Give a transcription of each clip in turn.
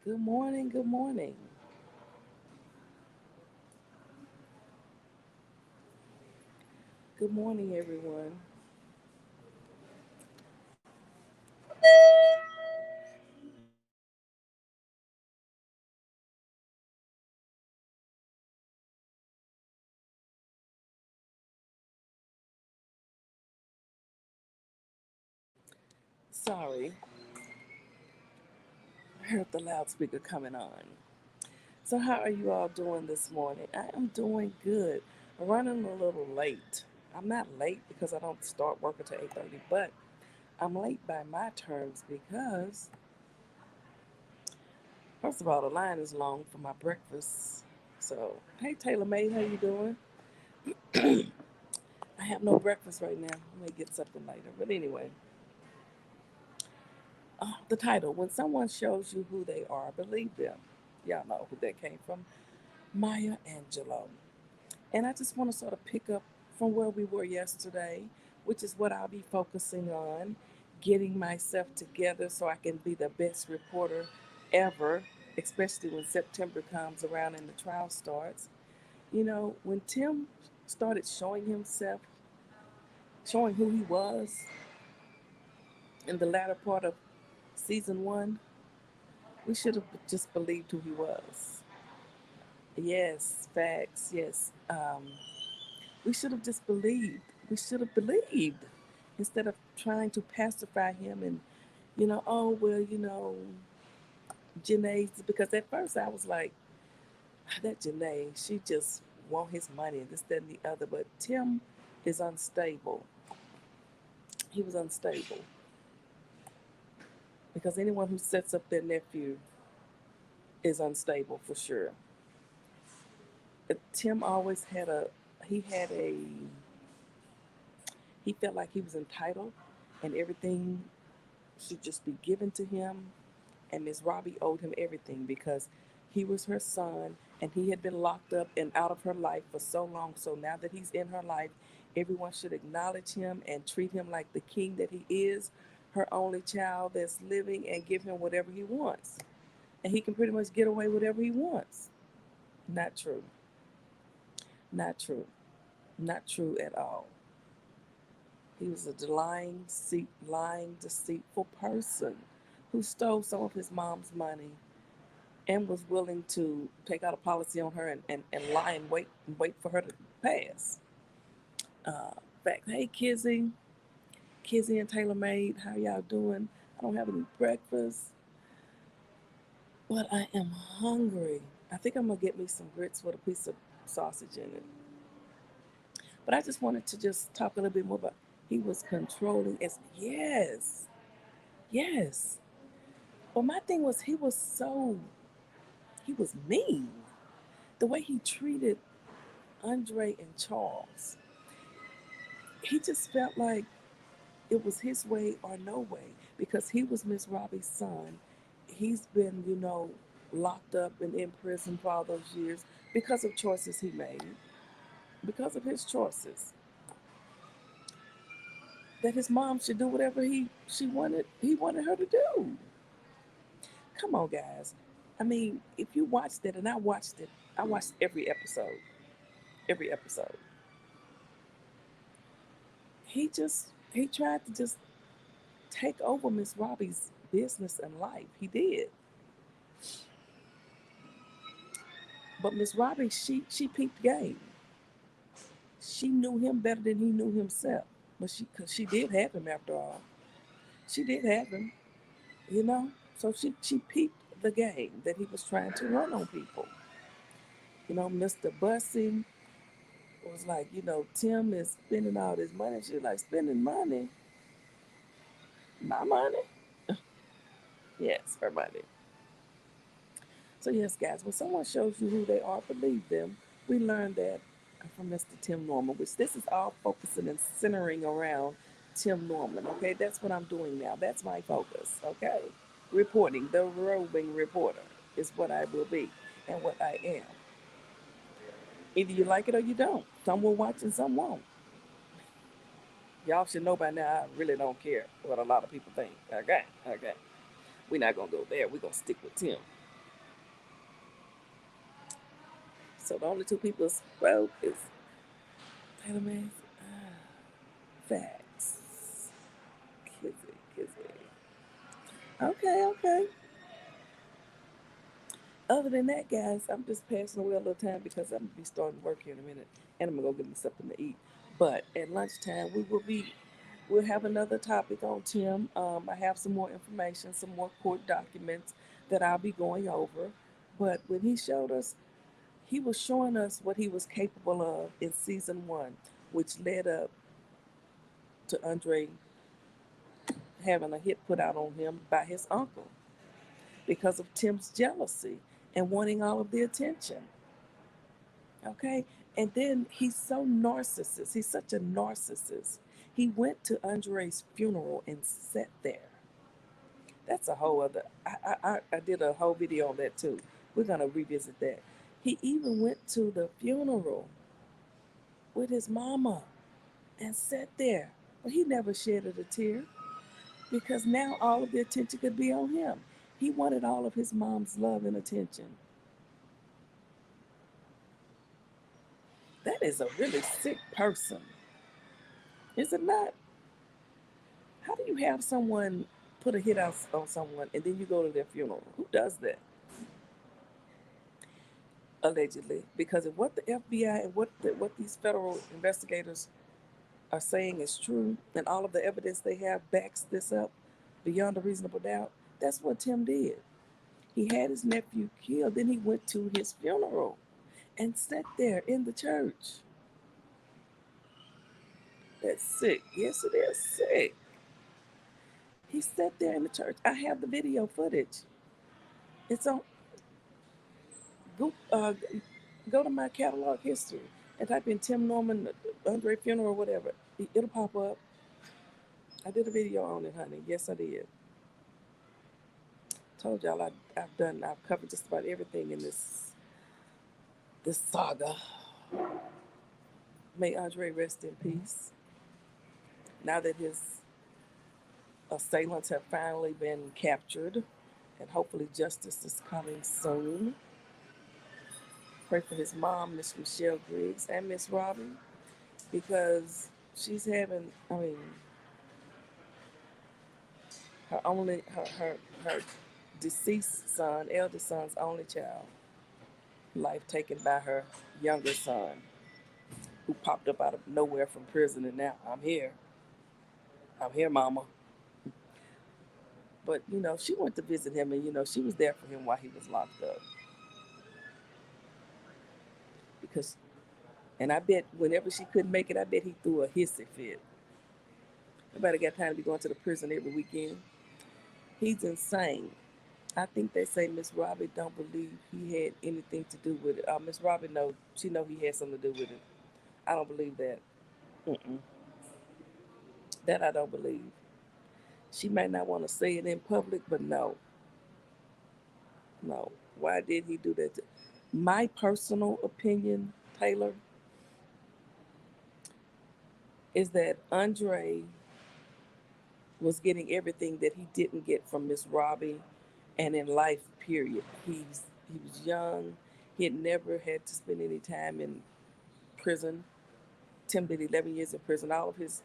Good morning. Good morning. Good morning, everyone. Sorry, I heard the loudspeaker coming on. So, how are you all doing this morning? I am doing good. I'm running a little late. I'm not late because I don't start work until 8:30, but I'm late by my terms because, first of all, the line is long for my breakfast. So, hey, Taylor May, how you doing? I have no breakfast right now. I may get something later. But anyway, the title, when someone shows you who they are, believe them. Y'all know who that came from. Maya Angelou. And I just want to sort of pick up from where we were yesterday, which is what I'll be focusing on, getting myself together so I can be the best reporter ever, especially when September comes around and the trial starts. When Tim started showing himself, showing who he was in the latter part of season one, we should have just believed who he was. Yes, facts, yes. We should have just believed. We should have believed instead of trying to pacify him and, oh, well, Janae, because at first I was like, that Janae, she just want his money and this, that, and the other. But Tim is unstable. He was unstable because anyone who sets up their nephew is unstable for sure. Tim always he had a, he felt like he was entitled and everything should just be given to him. And Miss Robbie owed him everything because he was her son and he had been locked up and out of her life for so long. So now that he's in her life, everyone should acknowledge him and treat him like the king that he is, her only child that's living, and give him whatever he wants. And he can pretty much get away with whatever he wants. Not true. Not true. Not true at all. He was a lying, deceitful person who stole some of his mom's money and was willing to take out a policy on her and lie and wait for her to pass. Fact, hey Kizzy and Taylor Made, how y'all doing? I don't have any breakfast, but I am hungry. I think I'm gonna get me some grits with a piece of sausage in it. But I just wanted to just talk a little bit more about he was controlling as yes, yes. But my thing was he was mean. The way he treated Andre and Charles. He just felt like it was his way or no way because he was Miss Robbie's son. He's been, locked up and in prison for all those years because of choices he made, because of his choices. That his mom should do whatever he wanted her to do. Come on, guys. I mean, if you watched it, and I watched every episode, every episode. He tried to just take over Miss Robbie's business and life. He did. But Miss Robbie, she peeped game. She knew him better than he knew himself. But cause she did have him after all. She did have him, you know. So she peeped the game that he was trying to run on people. Mr. Bussing was like, Tim is spending all this money. She's like, spending money, my money. Yes, her money. So yes, guys, when someone shows you who they are, believe them. We learned that from Mr. Tim Norman, which this is all focusing and centering around Tim Norman. Okay, that's what I'm doing now. That's my focus. Okay, reporting, the roving reporter is what I will be and what I am. Either you like it or you don't. Some will watch and some won't. Y'all should know by now. I really don't care what a lot of people think. Okay, okay. We're not gonna go there. We're gonna stick with Tim. So the only two people spoke is Taylor May. Facts. Kizzy, Kizzy. Okay, okay. Other than that, guys, I'm just passing away a little time because I'm gonna be starting work here in a minute, and I'm gonna go get me something to eat. But at lunchtime, we'll have another topic on Tim. I have some more information, some more court documents that I'll be going over. But when he showed us, he was showing us what he was capable of in season one, which led up to Andre having a hit put out on him by his uncle because of Tim's jealousy and wanting all of the attention. Okay. And then he's so narcissist. He's such a narcissist. He went to Andre's funeral and sat there. That's a whole other. I did a whole video on that too. We're gonna revisit that. He even went to the funeral with his mama and sat there, but he never shedded a tear because now all of the attention could be on him. He wanted all of his mom's love and attention. That is a really sick person, is it not? How do you have someone put a hit out on someone and then you go to their funeral? Who does that? Allegedly, because if what the FBI and what these federal investigators are saying is true, and all of the evidence they have backs this up beyond a reasonable doubt, that's what Tim did. He had his nephew killed, then he went to his funeral and sat there in the church. That's sick. Yes, it is sick. He sat there in the church. I have the video footage. It's on. Go, go to my catalog history and type in Tim Norman, Andre funeral, whatever. It'll pop up. I did a video on it, honey. Yes, I did. Told y'all I've covered just about everything in this saga. May Andre rest in peace. Now that his assailants have finally been captured, and hopefully justice is coming soon. Pray for his mom, Miss Michelle Griggs, and Miss Robbie, because she's having, I mean, her deceased son, eldest son's only child, life taken by her younger son, who popped up out of nowhere from prison, and now I'm here, mama. But she went to visit him, and she was there for him while he was locked up. Because, and I bet whenever she couldn't make it, I bet he threw a hissy fit. Nobody got time to be going to the prison every weekend. He's insane. I think they say Miss Robbie don't believe he had anything to do with it. Miss Robbie she know he had something to do with it. I don't believe that. Mm-mm. That I don't believe. She might not want to say it in public, but no, no. Why did he do that? My personal opinion, Taylor, is that Andre was getting everything that he didn't get from Miss Robbie, and in life, period. He was young. He had never had to spend any time in prison. Tim did 11 years in prison. All of his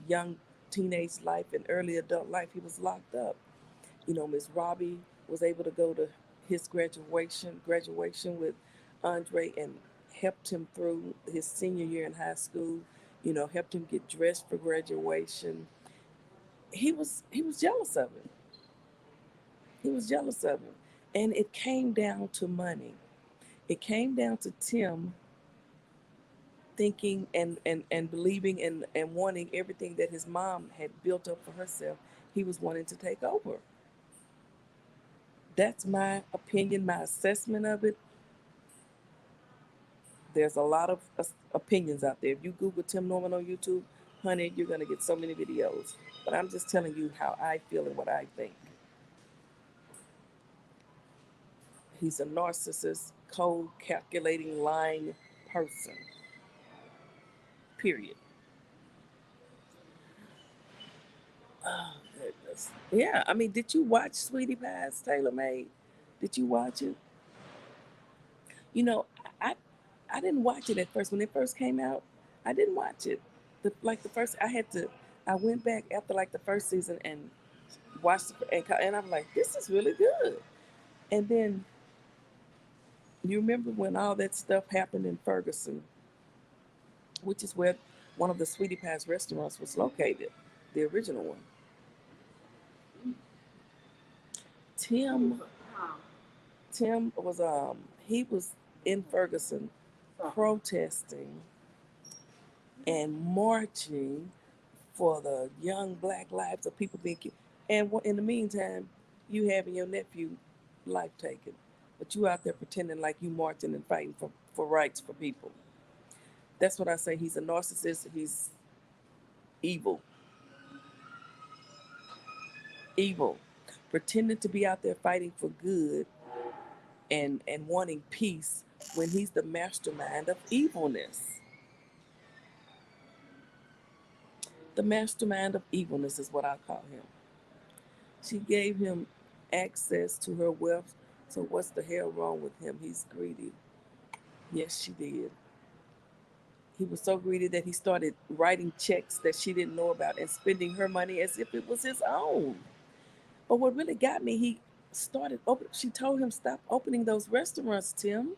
young teenage life and early adult life, he was locked up. Miss Robbie was able to go to his graduation with Andre and helped him through his senior year in high school. Helped him get dressed for graduation. He was jealous of him. He was jealous of him, and it came down to money. It came down to Tim thinking and believing and wanting everything that his mom had built up for herself. He was wanting to take over. That's my opinion, my assessment of it. There's a lot of opinions out there. If you Google Tim Norman on YouTube, honey, you're going to get so many videos. But I'm just telling you how I feel and what I think. He's a narcissist, cold, calculating, lying person. Period. Oh, goodness. Yeah, I mean, did you watch Sweetie Pie's Tailor Made? Did you watch it? You know, I I didn't watch it at first when it first came out. I didn't watch it. The first, I had to. I went back after like the first season and watched it, and I'm like, this is really good. And then you remember when all that stuff happened in Ferguson, which is where one of the Sweetie Pie's restaurants was located, the original one. Tim Tim was he was in Ferguson protesting and marching for the young black lives of people being killed. And in the meantime, you having your nephew life taken, but you out there pretending like you marching and fighting for rights for people. That's what I say. He's a narcissist. He's evil, evil, pretending to be out there fighting for good and wanting peace when he's the mastermind of evilness. The mastermind of evilness is what I call him. She gave him access to her wealth. So what's the hell wrong with him? He's greedy. Yes, she did. He was so greedy that he started writing checks that she didn't know about and spending her money as if it was his own. But what really got me, he started open. She told him stop opening those restaurants, Tim,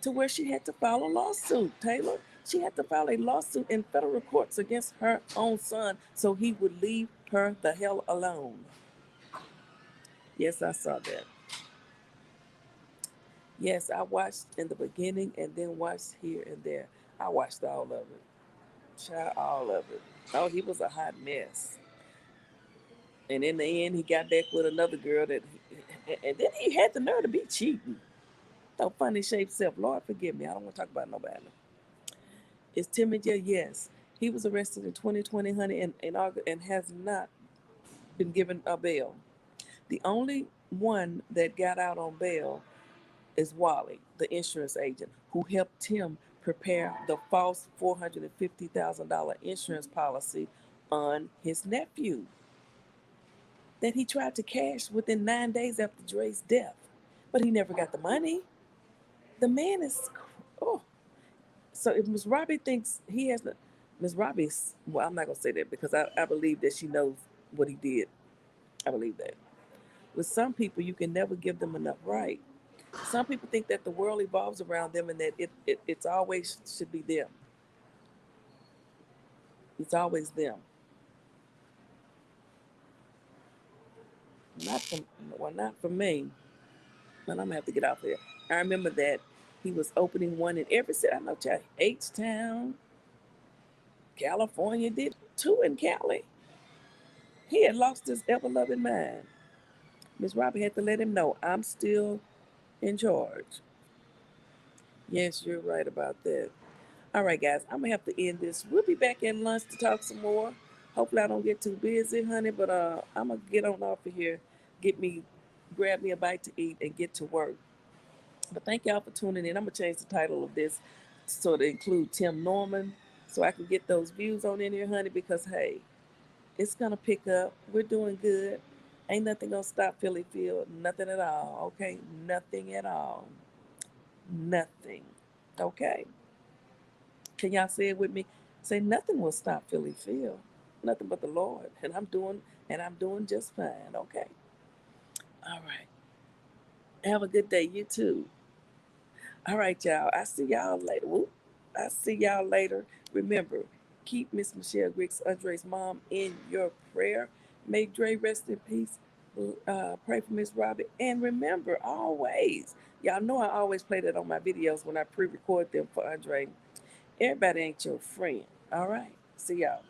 to where she had to file a lawsuit. Taylor, she had to file a lawsuit in federal courts against her own son so he would leave her the hell alone. Yes, I saw that. Yes, I watched in the beginning and then watched here and there. I watched all of it. Child, all of it. Oh, he was a hot mess. And in the end, he got back with another girl and then he had the nerve to be cheating. No funny shaped self. Lord, forgive me. I don't want to talk about nobody. Is Tim in jail? Yes. He was arrested in 2020, honey, in August, and has not been given a bail. The only one that got out on bail is Wally, the insurance agent, who helped Tim prepare the false $450,000 insurance policy on his nephew that he tried to cash within 9 days after Dre's death. But he never got the money. The man is, oh. So if Miss Robbie thinks he has the, Miss Robbie's, well, I'm not going to say that because I believe that she knows what he did. I believe that. With some people, you can never give them enough right. Some people think that the world evolves around them and that it's always should be them. It's always them. Not for, well, not for me. But I'm gonna have to get out there. I remember that he was opening one in every city. I know, H Town, California, did two in Cali. He had lost his ever loving mind. Miss Robbie had to let him know I'm still in charge. Yes, you're right about that. All right, guys, I'm gonna have to end this. We'll be back at lunch to talk some more. Hopefully, I don't get too busy, honey. But I'm gonna get on off of here, get me, grab me a bite to eat, and get to work. But thank y'all for tuning in. I'm gonna change the title of this so to include Tim Norman, so I can get those views on in here, honey. Because hey, it's gonna pick up. We're doing good. Ain't nothing gonna stop Philly Field. Nothing at all. Okay, nothing at all. Nothing. Okay. Can y'all say it with me? Say nothing will stop Philly Field. Nothing but the Lord. And I'm doing just fine. Okay. All right. Have a good day. You too. All right, y'all. I see y'all later. Whoop. I see y'all later. Remember, keep Miss Michelle Griggs, Andre's mom, in your prayer. May Dre rest in peace. Pray for Miss Robbie. And remember, always, y'all know I always play that on my videos when I pre-record them for Andre. Everybody ain't your friend. All right. See y'all.